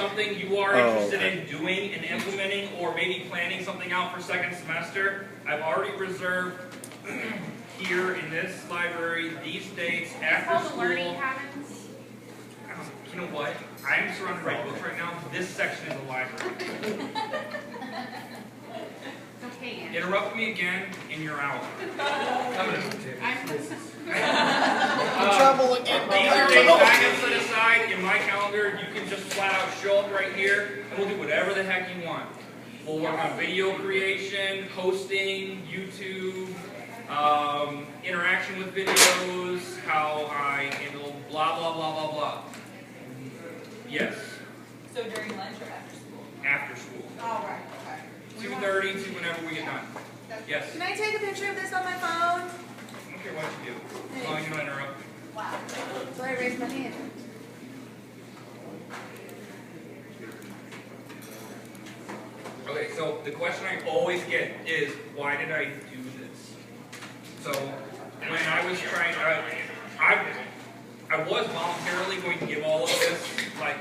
something you are interested in doing and implementing, or maybe planning something out for second semester, I've already reserved here in this library these dates after school. Learning habits. You know what? I'm surrounded by books right now. This section is a library. Okay. Interrupt me again, and you're out. Trouble again. These are dates I have set aside in my calendar. You can just flat out show up right here, and we'll do whatever the heck you want. We'll work on video creation, hosting, YouTube, interaction with videos, how I handle blah, blah, blah, blah, blah. Yes. So during lunch or after school? After school. All right, okay. 2:30 to whenever we get done. Yes. Can I take a picture of this on my phone? I don't care what you do. As long as you don't interrupt. Wow. So I raised my hand. Okay, so the question I always get is, why did I do this? So when I was trying, I was voluntarily going to give all of this, like,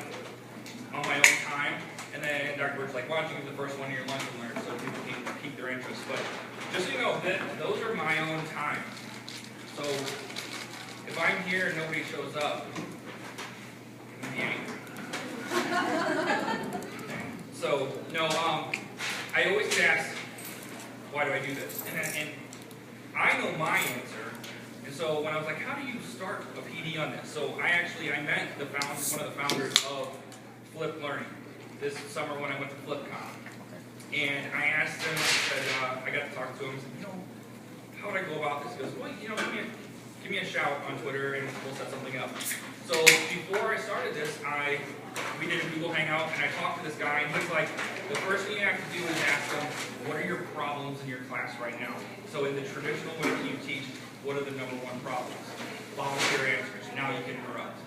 on my own time, and then Dr. Bird's like, why don't you give the first one of your lunch and learn so people can keep their interest. But just so you know, those are my own time. So if I'm here and nobody shows up, I'm angry. So, no, I always get asked, why do I do this? And I know my answer. And so when I was like, how do you start a PD on this? So I met one of the founders of Flip Learning this summer when I went to FlipCon. And I asked him, I said, I got to talk to him, I said, how would I go about this? He goes, well, give me a shout on Twitter and we'll set something up. So before I started this, we did a Google Hangout and I talked to this guy and he's like, the first thing you have to do is ask them, what are your problems in your class right now? So in the traditional way that you teach, what are the #1 problems? Volunteer answers. Now you can interrupt.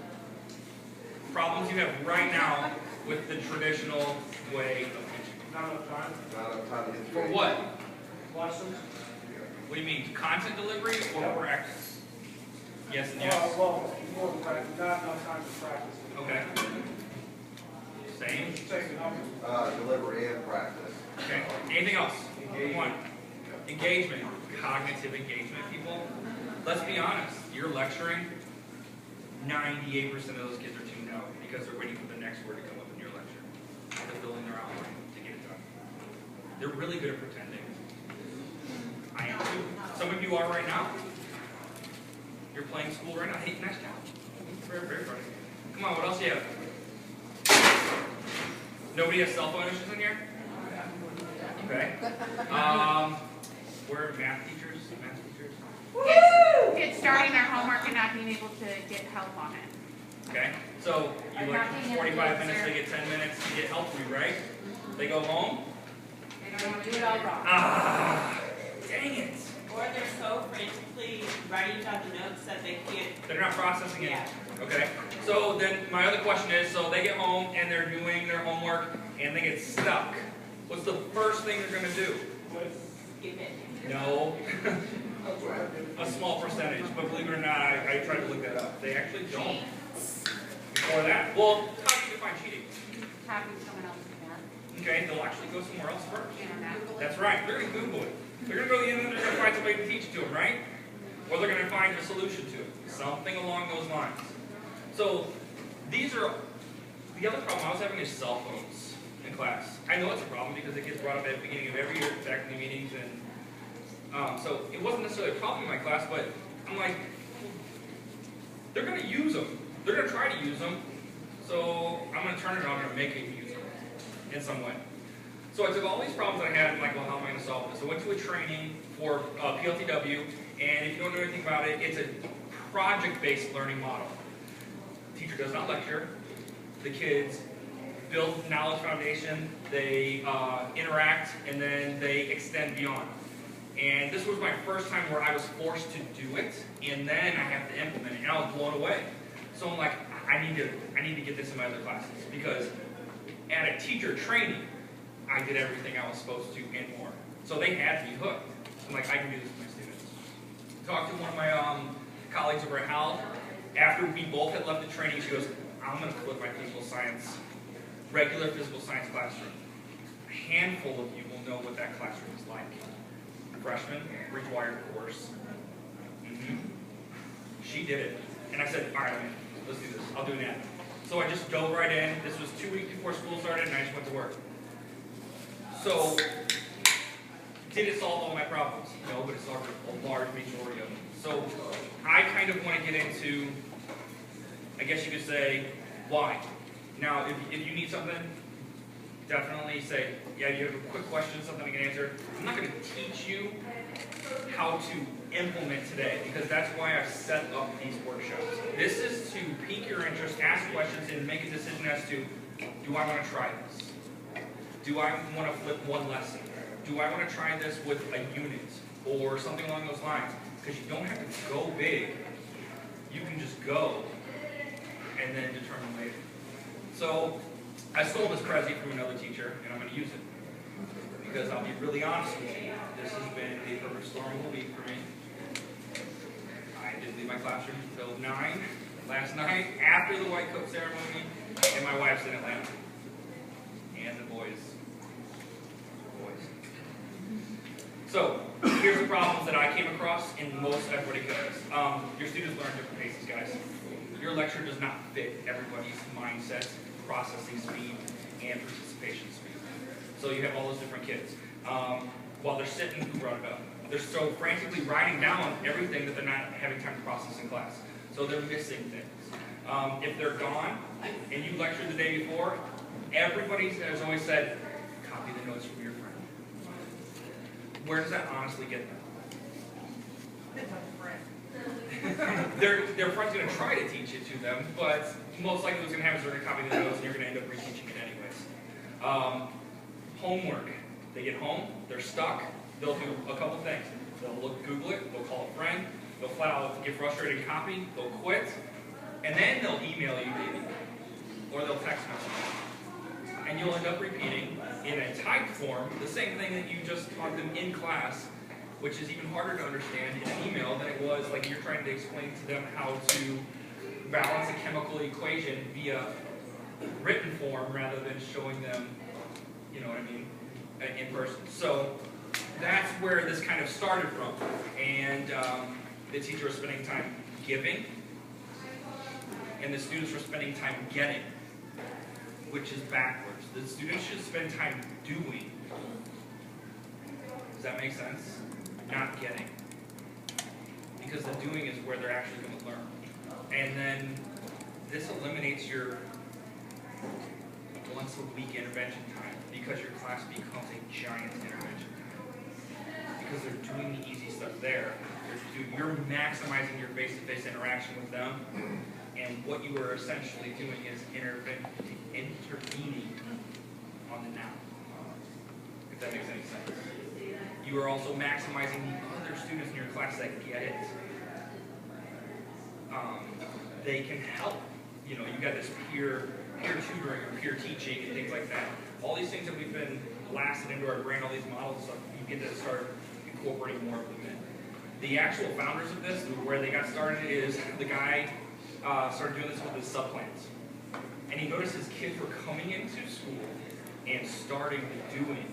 Problems you have right now with the traditional way of teaching. Not enough time. Not enough time to get For through. what? Lessons. What do you mean? Content delivery or practice? Yes and yes. Well, more than practice. Not enough time to practice. Okay. Same. Taking up. Delivery and practice. Okay. Anything else? One. Engagement. Cognitive engagement, people. Let's be honest. You're lecturing. 98% of those kids are tuned out because they're waiting for the next word to come up in your lecture. They're building their outline to get it done. They're really good at pretending. I am too. Some of you are right now. You're playing school right now. Hey, nice job. Very, very funny. Come on, what else do you have? Nobody has cell phone issues in here? Okay. We're math teachers. Kids starting their homework and not being able to get help on it. Okay. So you like 45 minutes, they get 10 minutes to get help from you, right? They go home. They don't want to do it all wrong. Ah, dang it. Or they're so frantically writing down the notes that they can't. They're not processing it. Yeah. Okay. So then my other question is, so they get home and they're doing their homework and they get stuck. What's the first thing they're going to do? Skip it. No. A small percentage, but believe it or not, I tried to look that up. They actually don't. Before that, well, how do you define cheating? Copy someone else's work. Okay, they'll actually go somewhere else first. Internet. That's right. They're going to Google it. They're going to go to the internet. They're going to find somebody to teach to them, right? Or they're going to find a solution to it. Something along those lines. So these are the other problem I was having is cell phones in class. I know it's a problem because it gets brought up at the beginning of every year at faculty meetings, and so it wasn't necessarily a problem in my class. But I'm like, they're going to use them. They're going to try to use them. So I'm going to turn it on and make them use them in some way. So I took all these problems that I had and I'm like, well, how am I going to solve this? So I went to a training for PLTW, and if you don't know anything about it, it's a project-based learning model. The teacher does not lecture. The kids build knowledge foundation, they interact, and then they extend beyond. And this was my first time where I was forced to do it, and then I have to implement it, and I was blown away. So I'm like, I need to get this in my other classes, because at a teacher training, I did everything I was supposed to and more. So they had me hooked. I'm like, I can do this with my students. Talked to one of my colleagues over at Howell. After we both had left the training, she goes, I'm going to flip my physical science regular physical science classroom. A handful of you will know what that classroom is like. Freshman, required course. She did it. And I said, all right, let's do this. I'll do that. So I just dove right in. This was 2 weeks before school started, and I just went to work. So, did it solve all my problems? No, but it solved a large majority of them. So, I kind of want to get into, I guess you could say, why. Now, if you need something, definitely say, yeah, you have a quick question, something I can answer. I'm not going to teach you how to implement today, because that's why I've set up these workshops. This is to pique your interest, ask questions, and make a decision as to, do I want to try this? Do I want to flip one lesson? Do I want to try this with a unit or something along those lines? Because you don't have to go big. You can just go and then determine later. So I stole this Prezi from another teacher, and I'm going to use it. Because I'll be really honest with you, this has been a perfect storm of a week for me. I did leave my classroom until 9 last night after the white coat ceremony, and my wife's in Atlanta. And the boys. So, here's the problems that I came across, and most everybody goes. Your students learn different paces, guys. Your lecture does not fit everybody's mindset, processing speed, and participation speed. So you have all those different kids. While they're sitting, who brought it up? They're so frantically writing down everything that they're not having time to process in class. So they're missing things. If they're gone, and you lectured the day before, everybody has always said, copy the notes from your friend. Where does that honestly get them? Their friend's going to try to teach it to them, but most likely what's going to happen is they're going to copy the notes and you're going to end up reteaching it anyways. Homework. They get home, they're stuck, they'll do a couple things. They'll Google it, they'll call a friend, they'll flat out get frustrated and copy, they'll quit, and then they'll email you maybe, or they'll text message you. And you'll end up repeating in a typed form the same thing that you just taught them in class, which is even harder to understand in an email than it was like you're trying to explain to them how to balance a chemical equation via written form rather than showing them, you know what I mean, in person. So that's where this kind of started from. And the teacher was spending time giving, and the students were spending time getting, which is backwards. The students should spend time doing. Does that make sense? Not getting. Because the doing is where they're actually going to learn. And then this eliminates your once a week intervention time, because your class becomes a giant intervention time. Because they're doing the easy stuff there. You're maximizing your face-to-face interaction with them, and what you are essentially doing is intervening on the now. If that makes any sense. You are also maximizing the other students in your class that get it. They can help. You know, you got this peer tutoring or peer teaching and things like that. All these things that we've been blasted into our brain, all these models and stuff, you get to start incorporating more of them in. The actual founders of this, where they got started, is the guy started doing this with his subplans. And he noticed his kids were coming into school and starting the doing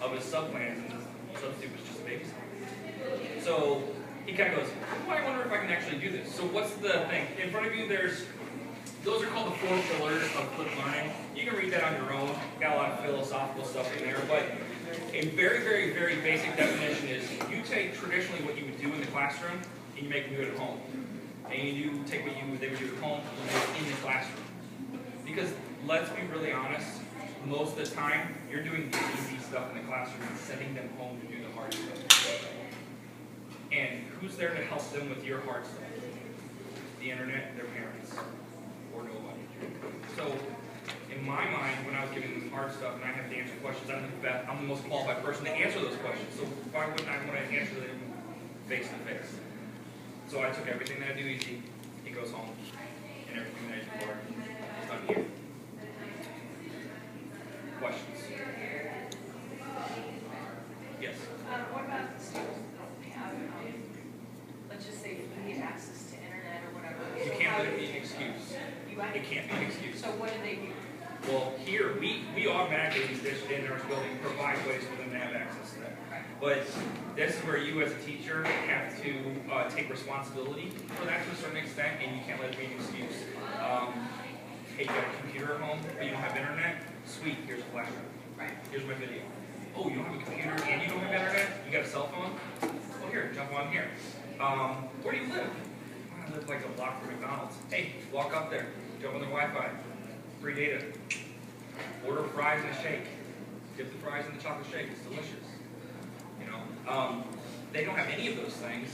of his subplans, and the substitute was just babysitting. So he kind of goes, well, I wonder if I can actually do this. So what's the thing? In front of you, those are called the 4 pillars of flipped learning. You can read that on your own. Got a lot of philosophical stuff in there, but a very, very, very basic definition is you take traditionally what you would do in the classroom and you make them do it at home. And you take what they would do at home and you do it in the classroom. Because let's be really honest, most of the time you're doing the easy stuff in the classroom and sending them home to do the hard stuff. And who's there to help them with your hard stuff? The internet, their parents, or nobody. So, in my mind, when I was giving them hard stuff and I have to answer questions, I'm the most qualified person to answer those questions. So why wouldn't I want to answer them face to face? So I took everything that I do easy, it goes home, and everything that I do hard is done here. Questions? Yes? What about the students that don't have, let's just say immediate access to internet or whatever? You can't let it be an excuse. You what? It can't be an excuse. So what do they do? Well, here, we automatically in our building provide ways for them to have access to that. But this is where you as a teacher have to take responsibility for that to a certain extent, and you can't let it be an excuse. Hey, you got a computer at home, but you don't have internet? Sweet, here's a flash drive. Here's my video. Oh, you don't have a computer and you don't have internet? You got a cell phone? Well, here, jump on here. Where do you live? I live like a block from McDonald's. Hey, walk up there, jump on their Wi-Fi. Free data. Order fries and a shake. Dip the fries in the chocolate shake. It's delicious. You know, they don't have any of those things.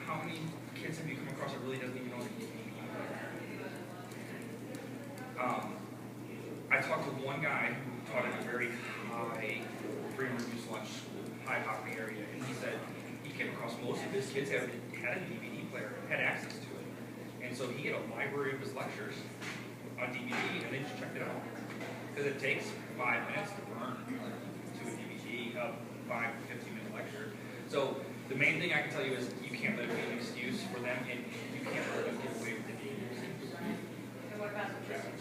How many kids have you come across that really doesn't even know what you I talked to one guy who taught in a very high freedom of use lunch school, high poverty area, and he said he came across most of his kids had a DVD player, had access to it, and so he had a library of his lectures on DVD, and they just checked it out. Because it takes 5 minutes to burn to a DVD, a 5 to 15-minute lecture. So the main thing I can tell you is you can't let it be an excuse for them, and you can't let them get away with it being an excuse. And what about the distance?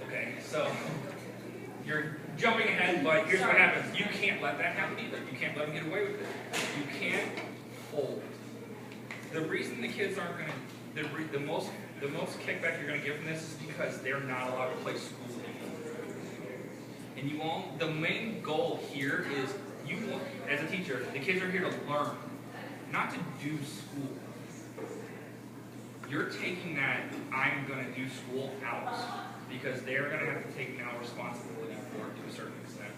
Okay, so you're jumping ahead, but here's what happens. You can't let that happen either. You can't let them get away with it. You can't hold. The reason the kids aren't going to, the most kickback you're going to get from this is because they're not allowed to play school anymore. And you won't, the main goal here is, you want, as a teacher, the kids are here to learn, not to do school. You're taking that I'm going to do school out because they're going to have to take now responsibility for it to a certain extent.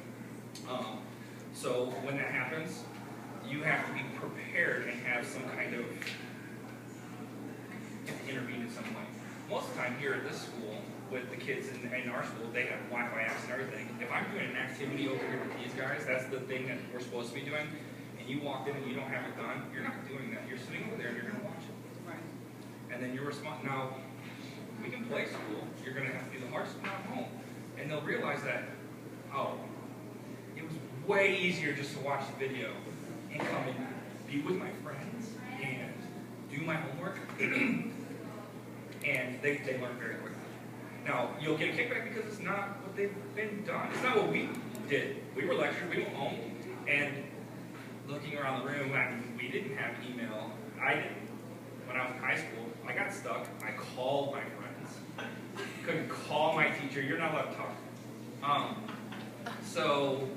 So when that happens, you have to be prepared and have some kind of intervene in some way. Most of the time here at this school, with the kids in our school, they have Wi-Fi apps and everything. If I'm doing an activity over here with these guys, that's the thing that we're supposed to be doing, and you walk in and you don't have it done, you're not doing that. You're sitting over there and you're going to watch it. Right. And then you're now, we can play school, you're going to have to do the hard stuff at home. And they'll realize that, oh, it was way easier just to watch the video and come and be with my friends and do my homework. And they learn very quickly. Now, you'll get a kickback because it's not what they've been done. It's not what we did. We were lectured, we went home, and looking around the room, I mean, we didn't have email. I didn't. When I was in high school, I got stuck. I called my friends. Couldn't call my teacher. You're not allowed to talk. So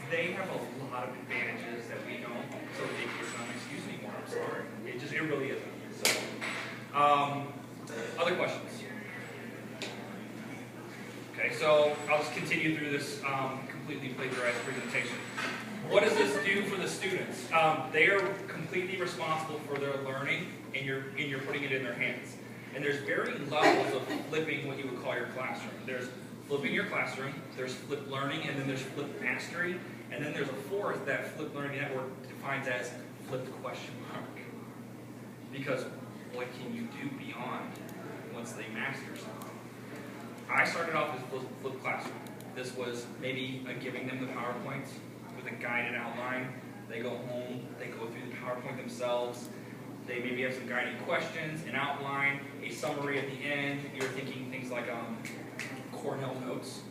they have a lot of advantages that we don't. So it's not an excuse anymore. I'm sorry. It really isn't. So, other questions? Okay, so I'll just continue through this completely plagiarized presentation. What does this do for the students? They are completely responsible for their learning, and you're putting it in their hands. And there's varying levels of flipping what you would call your classroom. There's flipping your classroom, there's flipped learning, and then there's flipped mastery, and then there's a fourth that flipped learning network defines as flipped question mark. Because what can you do beyond once they master something? I started off as flipped classroom. This was maybe giving them the PowerPoints with a guided outline. They go home, they go through the PowerPoint themselves. They maybe have some guiding questions, an outline, a summary at the end. You're thinking things like Cornell notes,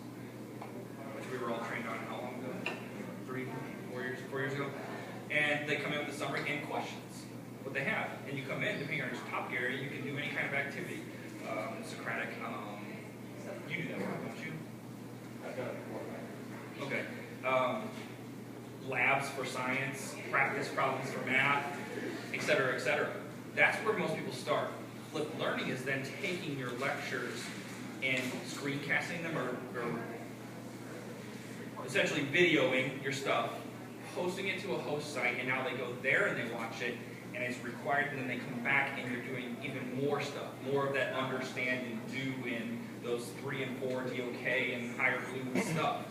which we were all trained on how long ago? 4 years ago. And they come in with a summary and questions. What they have, and you come in, depending on your topic area, you can do any kind of activity. Socratic, you do that one, don't you? I've got it. Okay. Labs for science, practice problems for math, etc., etc. That's where most people start. Flipped learning is then taking your lectures and screencasting them or essentially videoing your stuff, posting it to a host site, and now they go there and they watch it, and it's required, and then they come back and you're doing even more stuff, more of that understand and do in those 3 and 4 DOK and higher blue stuff.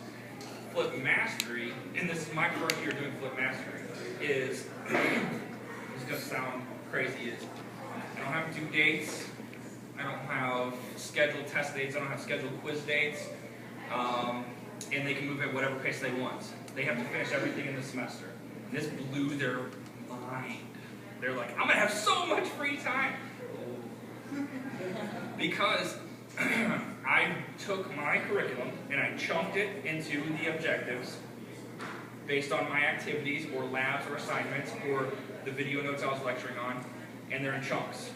Flip mastery, and this is my first year doing flip mastery, is, it's going to sound crazy, is I don't have due dates, I don't have scheduled test dates, I don't have scheduled quiz dates, and they can move at whatever pace they want. They have to finish everything in the semester. And this blew their mind. They're like, I'm going to have so much free time. Because I took my curriculum and I chunked it into the objectives based on my activities or labs or assignments or the video notes I was lecturing on, and they're in chunks.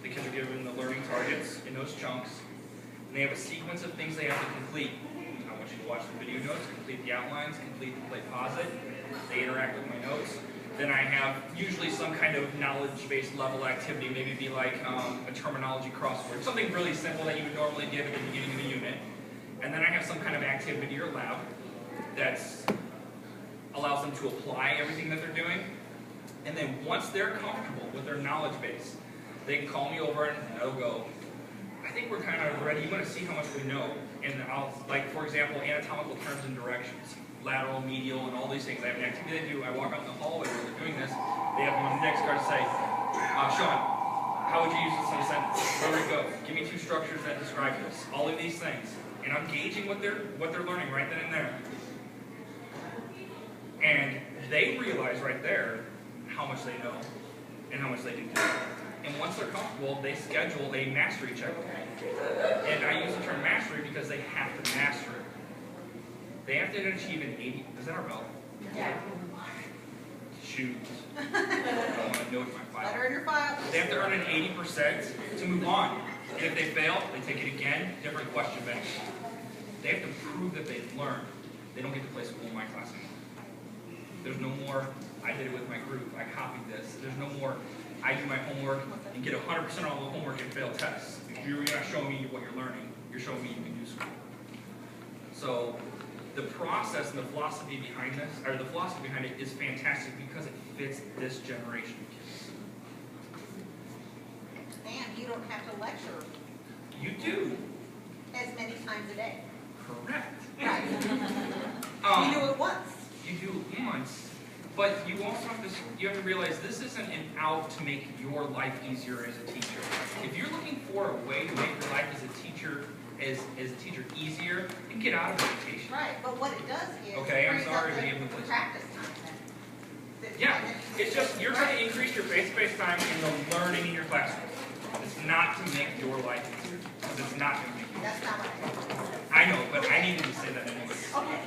The kids are given the learning targets in those chunks, and they have a sequence of things they have to complete. I want you to watch the video notes, complete the outlines, complete the play posit. They interact with my notes. Then I have usually some kind of knowledge-based level activity, maybe be like a terminology crossword, something really simple that you would normally give at the beginning of a unit. And then I have some kind of activity or lab that allows them to apply everything that they're doing. And then once they're comfortable with their knowledge base, they can call me over and they'll go, I think we're kind of ready. You want to see how much we know. And I'll, like, for example, anatomical terms and directions, lateral, medial, and all these things. I have an activity they do. I walk out in the hallway where they're doing this. They have one index card to say, Sean, how would you use this in a sentence? Where would it go? Give me 2 structures that describe this. All of these things. And I'm gauging what they're learning right then and there. And they realize right there how much they know and how much they do. And once they're comfortable, they schedule a mastery check. And I use the term mastery because they have to master it. They have to achieve an 80. Is that our bell? Yeah. Shoot. I want to note my file. Letter in your file. They have to earn an 80% to move on. And if they fail, they take it again, different question bank. They have to prove that they've learned. They don't get to play school in my class anymore. There's no more, I did it with my group, I copied this. There's no more, I do my homework and get 100% on all the homework and fail tests. If you're not showing me what you're learning, you're showing me you can do school. So the process and the philosophy behind this, or the philosophy behind it is fantastic because it fits this generation of kids. And you don't have to lecture You do. as many times a day. Correct. Right. You do it once. You do it once, but you also have to, you have to realize this isn't an out to make your life easier as a teacher. If you're looking for a way to make your life as a teacher easier, then get out of education. Right, but what it does is. Okay, I'm frees up sorry, the but you have to please. practice time then. Yeah, it's just, you're trying to increase your face-to-face time in the learning in your classroom. It's not to make your life easier, because it's not going to make you. That's not what I. I know, but I needed to say that anyway. Okay.